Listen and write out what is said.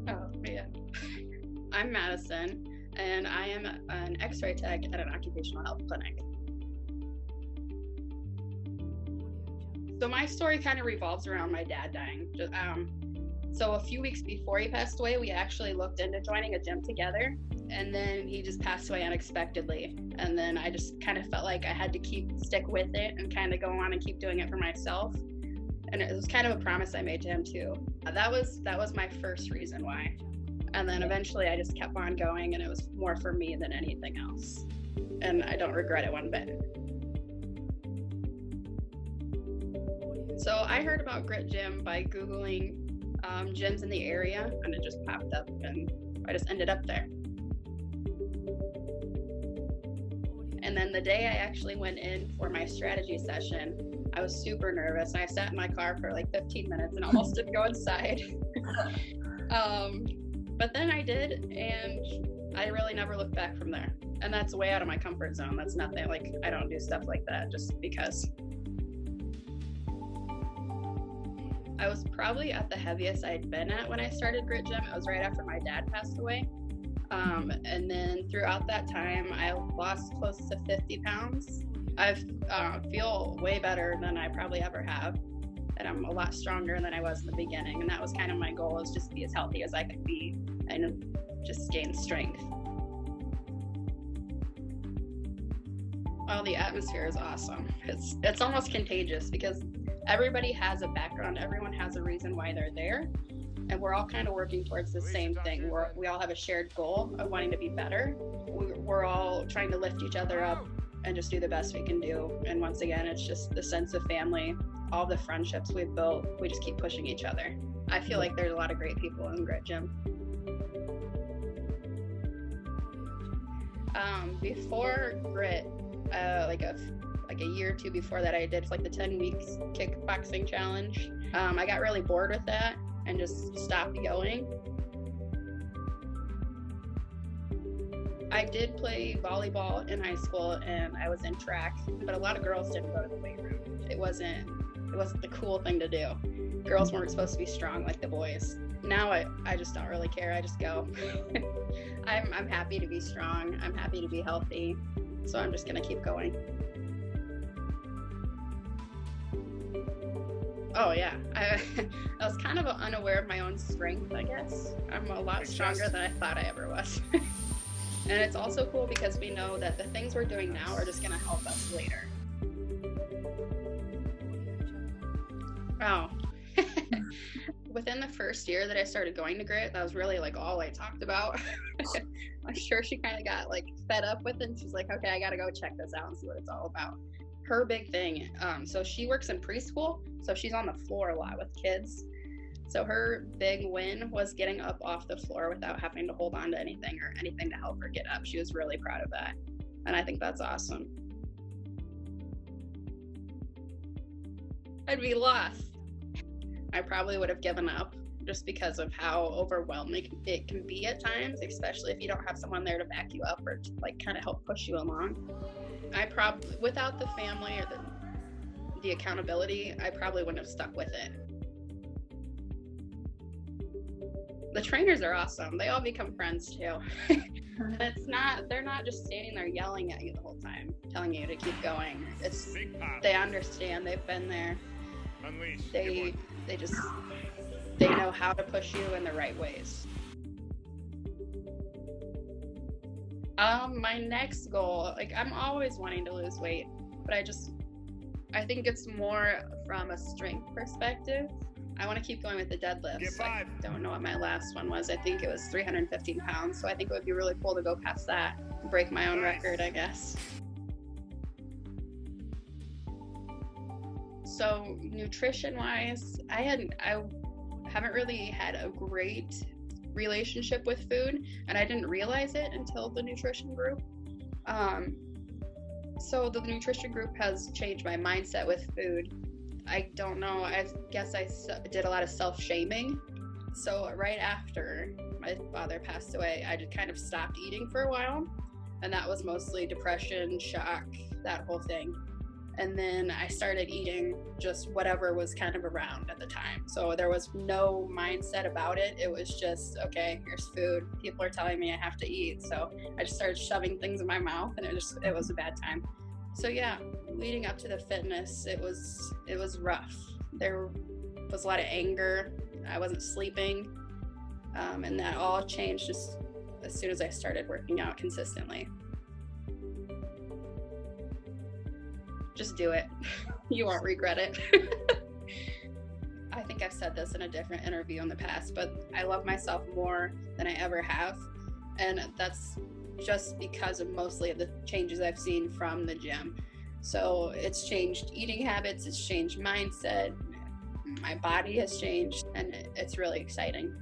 Oh, yeah. I'm Madison, and I am an X-ray tech at an occupational health clinic. So my story kind of revolves around my dad dying. So a few weeks before he passed away, we actually looked into joining a gym together, and then he just passed away unexpectedly. And then I just kind of felt like I had to stick with it and kind of go on and keep doing it for myself. And it was kind of a promise I made to him too. That was my first reason why. And then eventually I just kept on going, and it was more for me than anything else. And I don't regret it one bit. So I heard about Grit Gym by Googling gyms in the area, and it just popped up, and I just ended up there. And then the day I actually went in for my strategy session, I was super nervous, and I sat in my car for like 15 minutes and almost didn't go inside. But then I did, and I really never looked back from there. And that's way out of my comfort zone. That's nothing, like, I don't do stuff like that just because. I was probably at the heaviest I'd been at when I started Grit Gym. It was right after my dad passed away. And then throughout that time, I lost close to 50 pounds. I feel way better than I probably ever have. And I'm a lot stronger than I was in the beginning. And that was kind of my goal, is just to be as healthy as I could be and just gain strength. Oh, the atmosphere is awesome. It's almost contagious because everybody has a background. Everyone has a reason why they're there. And we're all kind of working towards the same thing. We all have a shared goal of wanting to be better. We're all trying to lift each other up and just do the best we can do. And once again, it's just the sense of family, all the friendships we've built. We just keep pushing each other. I feel like there's a lot of great people in Grit Gym. Before Grit, like a year or two before that, I did like the 10 weeks kickboxing challenge. I got really bored with that and just stopped going. I did play volleyball in high school, and I was in track, but a lot of girls didn't go to the weight room. It wasn't the cool thing to do. Girls weren't supposed to be strong like the boys. Now I just don't really care. I just go. I'm happy to be strong. I'm happy to be healthy. So I'm just gonna keep going. Oh yeah, I was kind of unaware of my own strength, I guess. I'm a lot stronger than I thought I ever was. And it's also cool because we know that the things we're doing now are just gonna help us later. Oh. Within the first year that I started going to Grit, that was really like all I talked about. I'm sure she kind of got like fed up with it, and she's like, okay, I gotta go check this out and see what it's all about. Her big thing, so she works in preschool, so she's on the floor a lot with kids. So her big win was getting up off the floor without having to hold on to anything or anything to help her get up. She was really proud of that, and I think that's awesome. I'd be lost. I probably would have given up just because of how overwhelming it can be at times, especially if you don't have someone there to back you up or to like kind of help push you along. I probably, without the family or the accountability, I probably wouldn't have stuck with it. The trainers are awesome. They all become friends too. They're not just standing there yelling at you the whole time, telling you to keep going. They understand, they've been there. They know how to push you in the right ways. My next goal, like I'm always wanting to lose weight, but I think it's more from a strength perspective. I want to keep going with the deadlifts. I don't know what my last one was. I think it was 315 pounds. So I think it would be really cool to go past that, break my own record, I guess. So nutrition-wise, I haven't really had a great relationship with food, and I didn't realize it until the nutrition group. So the nutrition group has changed my mindset with food. I don't know, I guess I did a lot of self-shaming. So right after my father passed away, I just kind of stopped eating for a while, and that was mostly depression, shock, that whole thing. And then I started eating just whatever was kind of around at the time. So there was no mindset about it. It was just, okay, here's food. People are telling me I have to eat. So I just started shoving things in my mouth, and it was a bad time. So yeah, leading up to the fitness, it was rough. There was a lot of anger. I wasn't sleeping. And that all changed just as soon as I started working out consistently. Just do it. You won't regret it. I think I've said this in a different interview in the past, but I love myself more than I ever have. And that's just because of mostly of the changes I've seen from the gym. So it's changed eating habits, it's changed mindset, my body has changed, and it's really exciting.